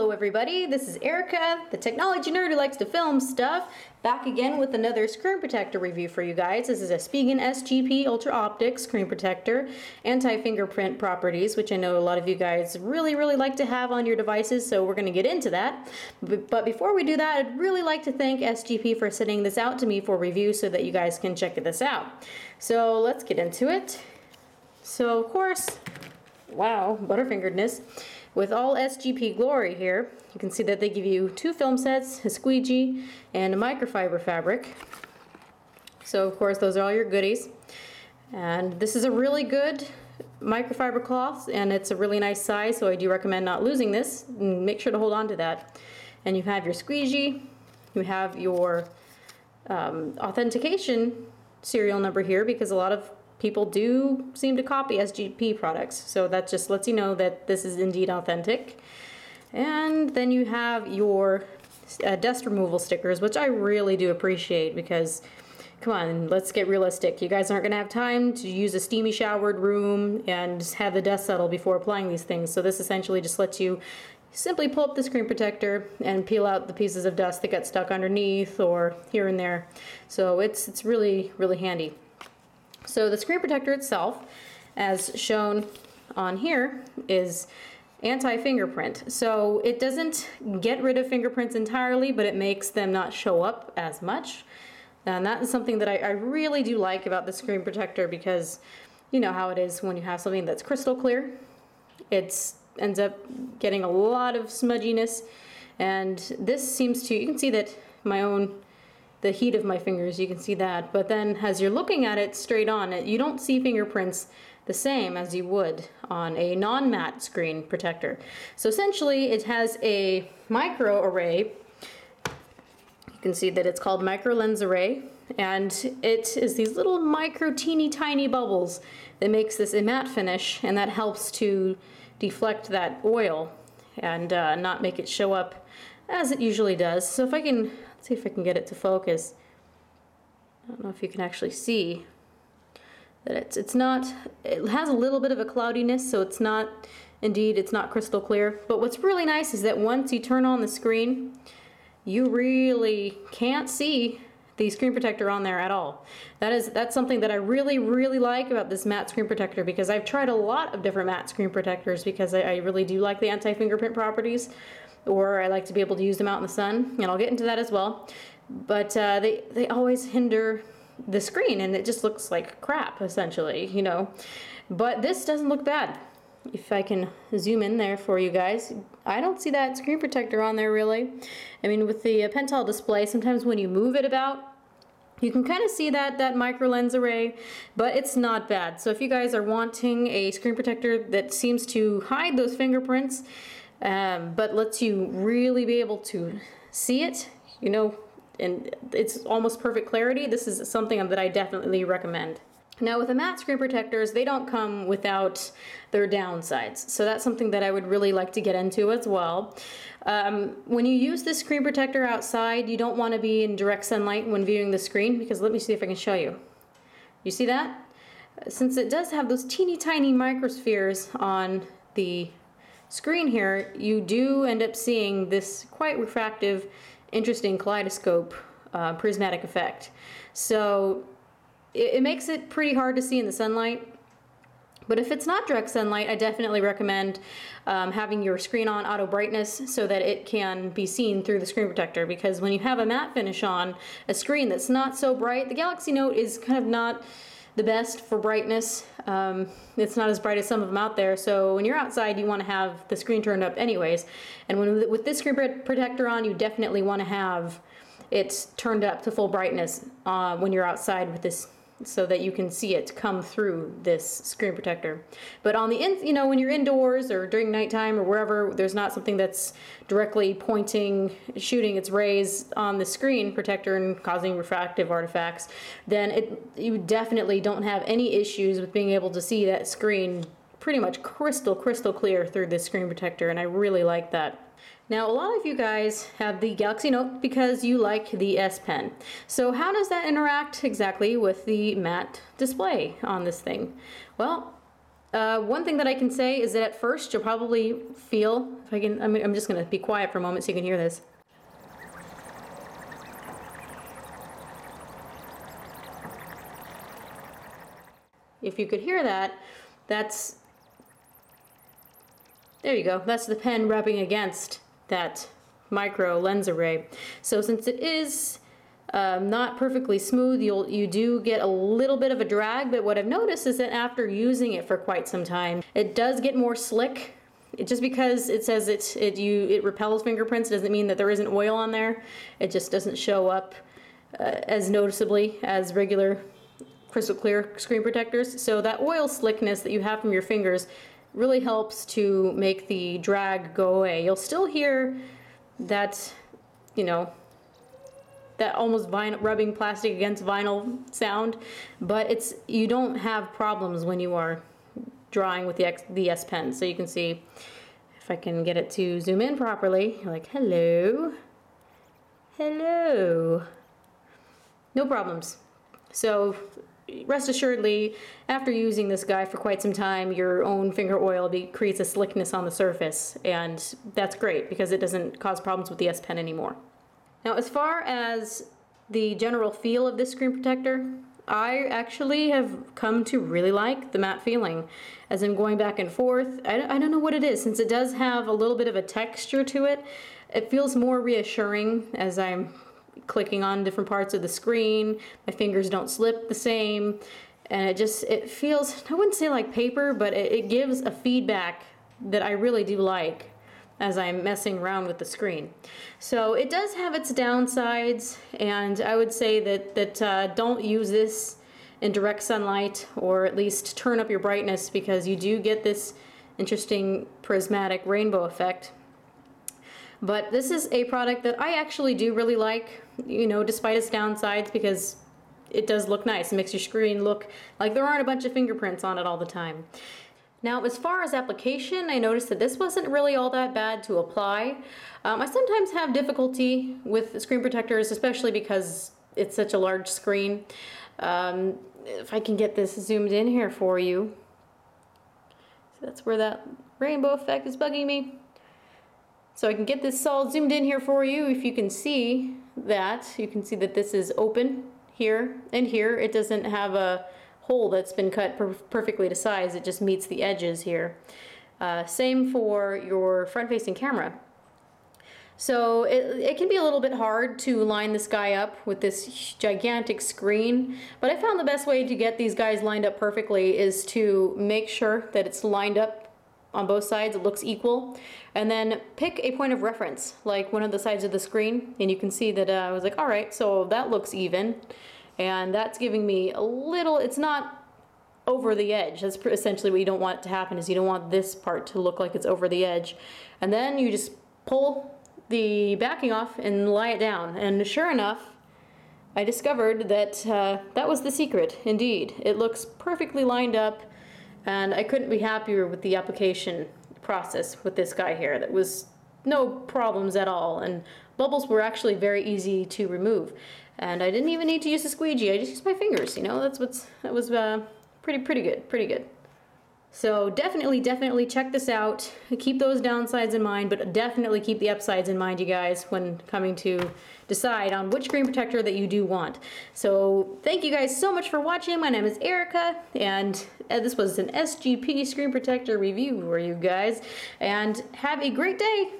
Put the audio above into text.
Hello everybody, this is Erica, the technology nerd who likes to film stuff, back again with another screen protector review for you guys. This is a Spigen SGP Ultra Optic screen protector, anti-fingerprint properties, which I know a lot of you guys really like to have on your devices, so we're going to get into that. But before we do that, I'd really like to thank SGP for sending this out to me for review so that you guys can check this out. So let's get into it. So of course, wow, butterfingeredness. With all SGP glory here, you can see that they give you 2 film sets, a squeegee, and a microfiber fabric. So of course those are all your goodies. And this is a really good microfiber cloth, and it's a really nice size, so I do recommend not losing this. And make sure to hold on to that. And you have your squeegee, you have your authentication serial number here, because a lot of people do seem to copy SGP products, so that just lets you know that this is indeed authentic. And then you have your dust removal stickers, which I really do appreciate, because come on, let's get realistic. You guys aren't going to have time to use a steamy showered room and have the dust settle before applying these things, so this essentially just lets you simply pull up the screen protector and peel out the pieces of dust that get stuck underneath or here and there. So it's really handy. So the screen protector itself, as shown on here, is anti-fingerprint. So it doesn't get rid of fingerprints entirely, but it makes them not show up as much. And that is something that I really do like about the screen protector, because you know how it is when you have something that's crystal clear. It ends up getting a lot of smudginess, and this seems to, you can see that the heat of my fingers, you can see that, but then as you're looking at it straight on, you don't see fingerprints the same as you would on a non-matte screen protector. So essentially it has a micro array. You can see that it's called micro lens array, and it is these little micro teeny tiny bubbles that makes this a matte finish, and that helps to deflect that oil and not make it show up as it usually does. So if I can, let's see if I can get it to focus. I don't know if you can actually see that it's not, it has a little bit of a cloudiness, so it's not crystal clear. But what's really nice is that once you turn on the screen, you really can't see the screen protector on there at all. That's something that I really like about this matte screen protector, because I've tried a lot of different matte screen protectors, because I really do like the anti-fingerprint properties, or I like to be able to use them out in the sun, and I'll get into that as well. But they always hinder the screen, and it just looks like crap, essentially, you know. But this doesn't look bad. If I can zoom in there for you guys, I don't see that screen protector on there really. I mean, with the Pentel display, sometimes when you move it about, you can kind of see that micro lens array, but it's not bad. So if you guys are wanting a screen protector that seems to hide those fingerprints, but lets you really be able to see it, you know, and it's almost perfect clarity, this is something that I definitely recommend. Now with the matte screen protectors, they don't come without their downsides. So that's something that I would really like to get into as well. When you use this screen protector outside, you don't want to be in direct sunlight when viewing the screen, because let me see if I can show you. You see that? Since it does have those teeny tiny microspheres on the screen here, you do end up seeing this quite refractive, interesting kaleidoscope prismatic effect. So it makes it pretty hard to see in the sunlight. But if it's not direct sunlight, I definitely recommend having your screen on auto brightness so that it can be seen through the screen protector, because when you have a matte finish on a screen that's not so bright, the Galaxy Note is kind of not the best for brightness. It's not as bright as some of them out there, so when you're outside you want to have the screen turned up anyways. And with this screen protector on, you definitely want to have it turned up to full brightness when you're outside with this, so that you can see it come through this screen protector. But on the you know, when you're indoors or during nighttime or wherever there's not something that's directly shooting its rays on the screen protector and causing refractive artifacts, then you definitely don't have any issues with being able to see that screen pretty much crystal clear through this screen protector, and I really like that. Now, a lot of you guys have the Galaxy Note because you like the S Pen. So how does that interact exactly with the matte display on this thing? Well, One thing that I can say is that at first you'll probably feel, if I can, I'm just gonna be quiet for a moment so you can hear this. If you could hear that, that's, there you go, that's the pen rubbing against that micro lens array. So since it is not perfectly smooth, you do get a little bit of a drag, but what I've noticed is that after using it for quite some time, it does get more slick. Just because it says it repels fingerprints doesn't mean that there isn't oil on there. It just doesn't show up as noticeably as regular crystal clear screen protectors. So that oil slickness that you have from your fingers really helps to make the drag go away. You'll still hear that, you know, that almost vinyl, rubbing plastic against vinyl sound, but you don't have problems when you are drawing with the S Pen. So you can see, if I can get it to zoom in properly, you're like, hello, hello, no problems. So rest assuredly, after using this guy for quite some time, your own finger oil creates a slickness on the surface, and that's great because it doesn't cause problems with the S Pen anymore. Now, as far as the general feel of this screen protector, I actually have come to really like the matte feeling. As in going back and forth, I don't know what it is, since it does have a little bit of a texture to it. It feels more reassuring as I'm clicking on different parts of the screen. My fingers don't slip the same, and it feels, I wouldn't say like paper, but it gives a feedback that I really do like as I'm messing around with the screen. So it does have its downsides, and I would say that don't use this in direct sunlight, or at least turn up your brightness, because you do get this interesting prismatic rainbow effect. But this is a product that I actually do really like, you know, despite its downsides, because it does look nice. It makes your screen look like there aren't a bunch of fingerprints on it all the time. Now, as far as application, I noticed that this wasn't really all that bad to apply. I sometimes have difficulty with screen protectors, especially because it's such a large screen. If I can get this zoomed in here for you. So that's where that rainbow effect is bugging me. So I can get this all zoomed in here for you. If you can see that, this is open here and here. It doesn't have a hole that's been cut perfectly to size. It just meets the edges here. Same for your front-facing camera. So it can be a little bit hard to line this guy up with this gigantic screen, but I found the best way to get these guys lined up perfectly is to make sure that it's lined up on both sides, it looks equal, and then pick a point of reference, like one of the sides of the screen, and you can see that I was like, all right, so that looks even. And that's giving me a little, it's not over the edge. That's essentially what you don't want it to happen, is you don't want this part to look like it's over the edge. And then you just pull the backing off and lie it down. And sure enough, I discovered that that was the secret, indeed. It looks perfectly lined up, and I couldn't be happier with the application process with this guy here. That was no problems at all, and bubbles were actually very easy to remove. And I didn't even need to use a squeegee. I just used my fingers, you know. That was pretty good. So definitely check this out. Keep those downsides in mind, but definitely keep the upsides in mind, you guys, when coming to decide on which screen protector that you do want. So thank you guys so much for watching. My name is Erica, and this was an SGP screen protector review for you guys. And have a great day.